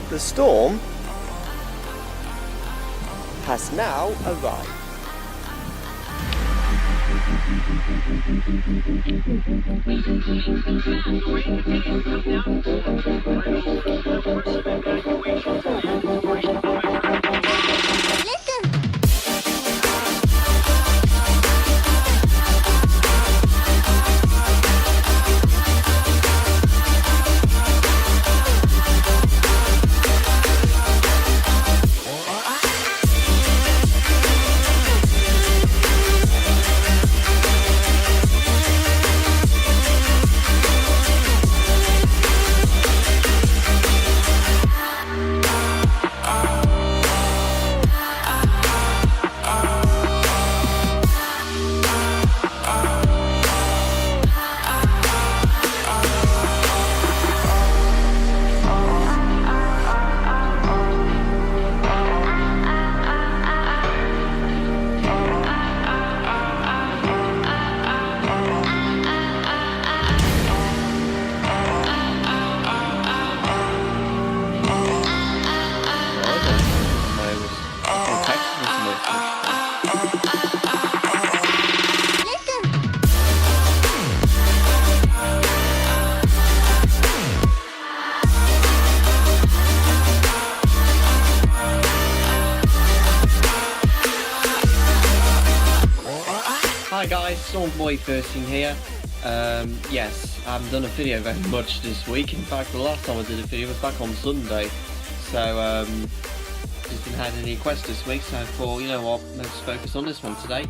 The storm has now arrived. Hi guys, Stormboy13 here. Yes, I haven't done a video very much this week. In fact, the last time I did a video was back on Sunday. So, just didn't have any requests this week, so I thought, you know what, let's focus on this one today.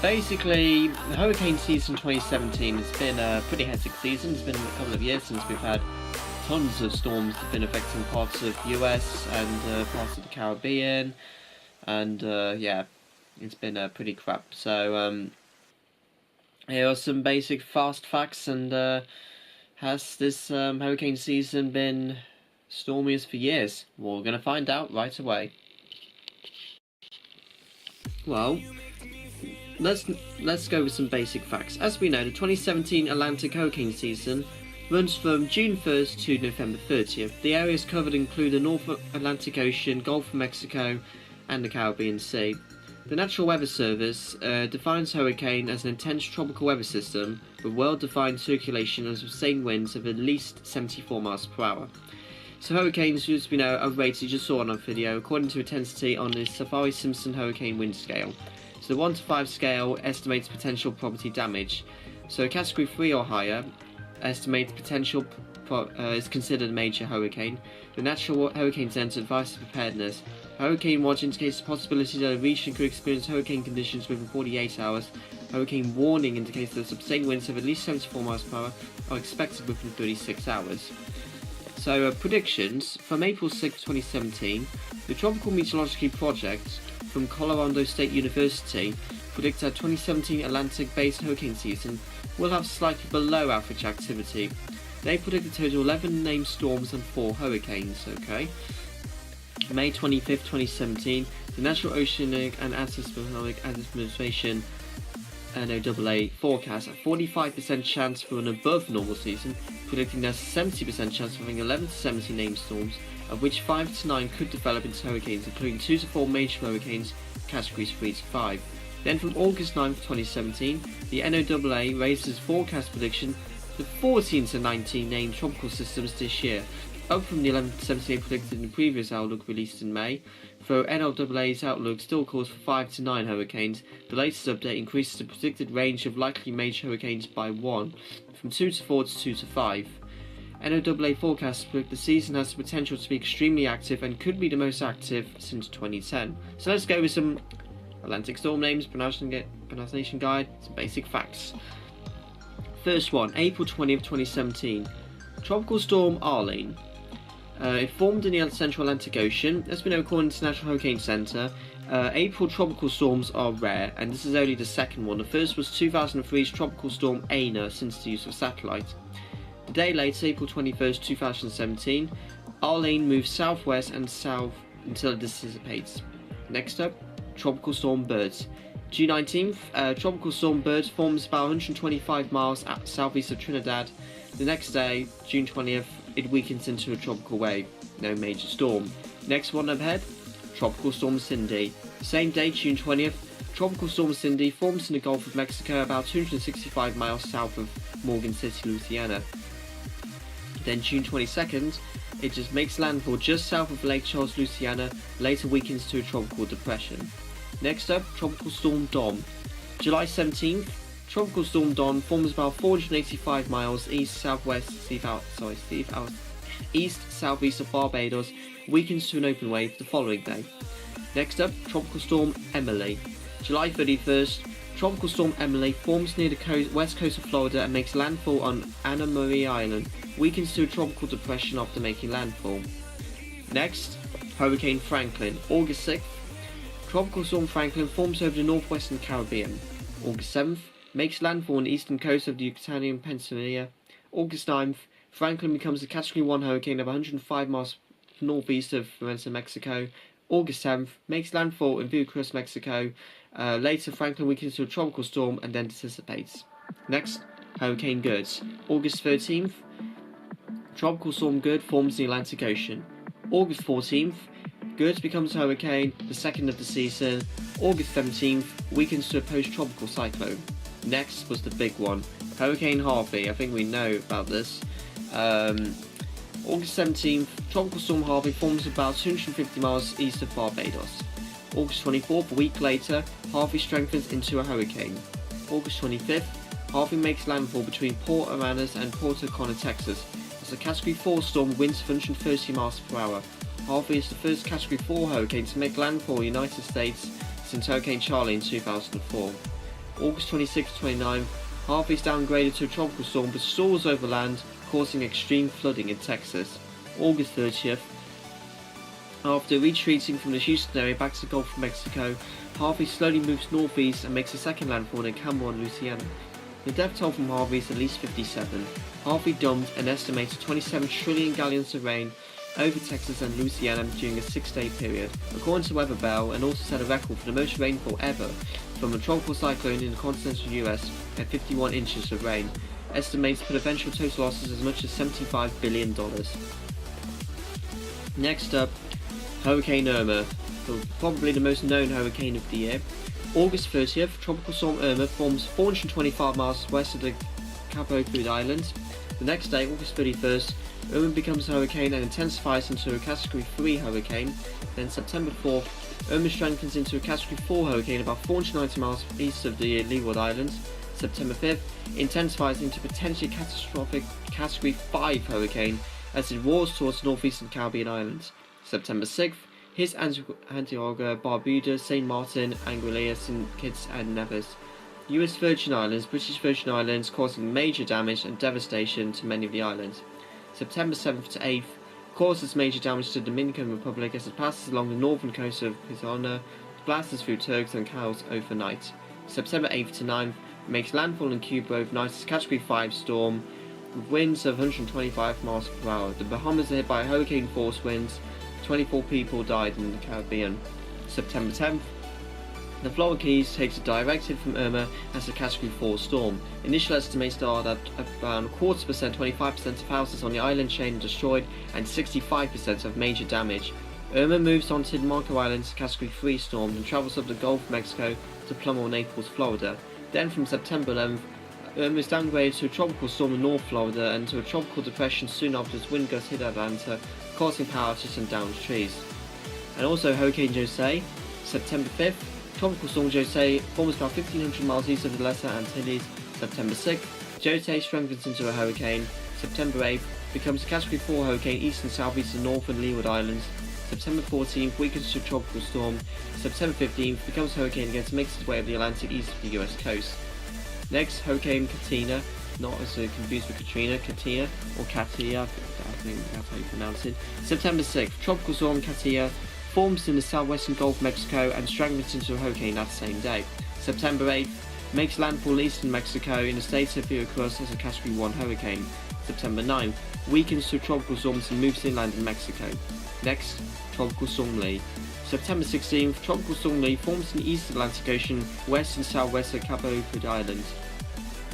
Basically, the hurricane season 2017 has been a pretty hectic season. It's been a couple of years since we've had tons of storms that have been affecting parts of the US and parts of the Caribbean. And, yeah, it's been pretty crap. So, here are some basic fast facts, and has this hurricane season been stormiest for years? Well, we're going to find out right away. Well, let's go with some basic facts. As we know, the 2017 Atlantic hurricane season runs from June 1st to November 30th. The areas covered include the North Atlantic Ocean, Gulf of Mexico, and the Caribbean Sea. The National Weather Service defines hurricane as an intense tropical weather system with well-defined circulation and sustained winds of at least 74 miles per hour. So hurricanes, as we know, are rated, you just saw on our video, according to intensity on the Saffari-Simpson hurricane wind scale. So the 1 to 5 scale estimates potential property damage. So a category 3 or higher estimates potential is considered a major hurricane. The National Hurricane Center advises preparedness. Hurricane watch indicates the possibility that a region could experience hurricane conditions within 48 hours. Hurricane warning indicates that sustained winds of at least 74 miles per hour are expected within 36 hours. So predictions. From April 6, 2017, the Tropical Meteorology Project from Colorado State University predicts that 2017 Atlantic-based hurricane season will have slightly below average activity. They predict a total of 11 named storms and 4 hurricanes. Okay. May 25th, 2017, the National Oceanic and Atmospheric Administration NOAA forecast a 45% chance for an above normal season, predicting there's a 70% chance of having 11 to 17 named storms, of which 5 to 9 could develop into hurricanes, including 2 to 4 major hurricanes, categories 3 to 5. Then from August 9th, 2017, the NOAA raised its forecast prediction to 14 to 19 named tropical systems this year, up from the 11 to 17 predicted in the previous outlook released in May. Though NOAA's outlook still calls for 5 to 9 hurricanes, the latest update increases the predicted range of likely major hurricanes by 1, from 2 to 4 to 2 to 5. NOAA forecasts predict the season has the potential to be extremely active and could be the most active since 2010. So let's go with some Atlantic storm names, pronunciation guide, some basic facts. First one, April 20th, 2017. Tropical Storm Arlene. It formed in the Central Atlantic Ocean. As we know, according to the National Hurricane Center, April tropical storms are rare, and this is only the second one. The first was 2003's Tropical Storm Aina, since the use of satellite. The day later, April 21st, 2017, Arlene moves southwest and south until it dissipates. Next up, Tropical Storm Birds. June 19th, Tropical Storm Birds forms about 125 miles southeast of Trinidad. The next day, June 20th, it weakens into a tropical wave. No major storm. Next one up ahead, Tropical Storm Cindy. Same day, June 20th, Tropical Storm Cindy forms in the Gulf of Mexico about 265 miles south of Morgan City, Louisiana. Then June 22nd, it just makes landfall just south of Lake Charles, Louisiana, later weakens to a tropical depression. Next up, Tropical Storm Don. July 17th, Tropical Storm Don forms about 485 miles east-southeast of Barbados, weakens to an open wave the following day. Next up, Tropical Storm Emily. July 31st, Tropical Storm Emily forms near the west coast of Florida and makes landfall on Anna Maria Island, weakens to a tropical depression after making landfall. Next, Hurricane Franklin. August 6th, Tropical Storm Franklin forms over the northwestern Caribbean. August 7th, makes landfall on the eastern coast of the Yucatan Peninsula. August 9th, Franklin becomes a Category 1 hurricane of 105 miles northeast of Valencia, Mexico. August 7th, makes landfall in Veracruz, Mexico. Later, Franklin weakens to a tropical storm and then dissipates. Next, Hurricane Good. August 13th, Tropical Storm Good forms in the Atlantic Ocean. August 14th, Good becomes a hurricane, the second of the season. August 17th, weakens to a post-tropical cyclone. Next was the big one, Hurricane Harvey. I think we know about this. August 17th, Tropical Storm Harvey forms about 250 miles east of Barbados. August 24th, a week later, Harvey strengthens into a hurricane. August 25th, Harvey makes landfall between Port Aransas and Puerto Cana, Texas. As a Category 4 storm with winds of 130 miles per hour. Harvey is the first Category 4 hurricane to make landfall in the United States since Hurricane Charlie in 2004. August 26-29, Harvey is downgraded to a tropical storm but soars over land, causing extreme flooding in Texas. August 30th, after retreating from the Houston area back to the Gulf of Mexico, Harvey slowly moves northeast and makes a second landfall in Cameron, Louisiana. The death toll from Harvey is at least 57. Harvey dumped an estimated 27 trillion gallons of rain over Texas and Louisiana during a 6-day period, according to Weather Bell, and also set a record for the most rainfall ever from a tropical cyclone in the continental US at 51 inches of rain, estimates put eventual total losses as much as $75 billion. Next up, Hurricane Irma, probably the most known hurricane of the year. August 30th, Tropical Storm Irma forms 425 miles west of the Cabo Verde Islands. The next day, August 31st, Irma becomes a hurricane and intensifies into a Category 3 hurricane. Then September 4th, Irma strengthens into a Category 4 hurricane about 490 miles east of the Leeward Islands. September 5th, intensifies into potentially catastrophic Category 5 hurricane as it roars towards northeastern Caribbean islands. September 6th, hits Antigua, Barbuda, St. Martin, Anguilla, St. Kitts and Nevis. US Virgin Islands, British Virgin Islands, causing major damage and devastation to many of the islands. September 7th to 8th, causes major damage to the Dominican Republic as it passes along the northern coast of Pizarro, blasts through Turks and Caicos overnight. September 8th to 9th, makes landfall in Cuba overnight as a Category 5 storm with winds of 125 miles per hour. The Bahamas are hit by hurricane force winds. 24 people died in the Caribbean. September 10th, the Florida Keys takes a directive from Irma as a Category 4 storm. Initial estimates are that around 25% of houses on the island chain are destroyed and 65% have major damage. Irma moves on to the Marco Islands, Category 3 storm, and travels up the Gulf of Mexico to Plum, Naples, Florida. Then from September 11th, Irma is downgraded to a tropical storm in North Florida and to a tropical depression soon after its wind gusts hit Atlanta, causing power outages and downed trees. And also Hurricane Jose, September 5th, Tropical Storm Jose forms about 1,500 miles east of the Lesser Antilles. September 6th, Jose strengthens into a hurricane. September 8th, becomes a Category 4 hurricane east and southeast of North and Leeward Islands. September 14th, weakens to a tropical storm. September 15th, becomes a hurricane again to make its way over the Atlantic east of the US coast. Next, Hurricane Katina, not as confused with Katrina, Katia, or Katia, I think that's how you pronounce it. September 6th, Tropical Storm Katia forms in the southwestern Gulf of Mexico and strengthens into a hurricane that same day. September 8th, makes landfall in eastern Mexico in the state of Veracruz as a Category 1 hurricane. September 9th, weakens to a tropical storm and moves inland in Mexico. Next, Tropical Storm Lee. September 16th, Tropical Storm Lee forms in the East Atlantic Ocean, west and southwest of Cabo Verde Islands.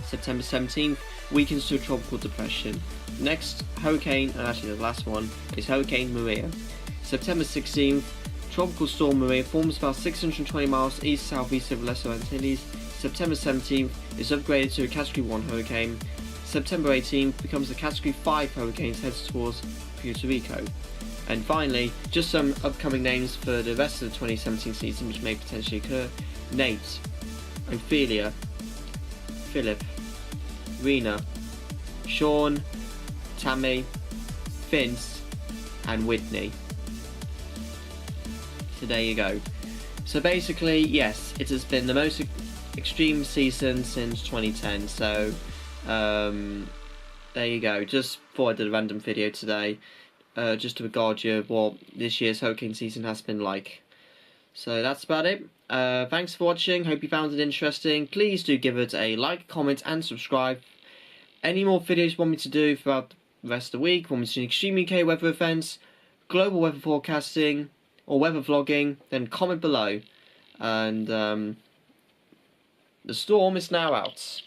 September 17th, weakens to a tropical depression. Next hurricane, and actually the last one, is Hurricane Maria. September 16th, Tropical Storm Maria forms about 620 miles east-southeast of Lesser Antilles. September 17th is upgraded to a Category 1 hurricane. September 18th becomes a Category 5 hurricane, heads towards Puerto Rico. And finally, just some upcoming names for the rest of the 2017 season which may potentially occur. Nate, Ophelia, Philip, Rena, Sean, Tammy, Vince, and Whitney. So there you go. So basically, yes, it has been the most extreme season since 2010. So there you go. Just thought I did a random video today, just to regard you what this year's hurricane season has been like. So that's about it. Thanks for watching. Hope you found it interesting. Please do give it a like, comment, and subscribe. Any more videos you want me to do throughout the rest of the week, want me to do extreme UK weather events, global weather forecasting, or weather vlogging, then comment below. And the storm is now out.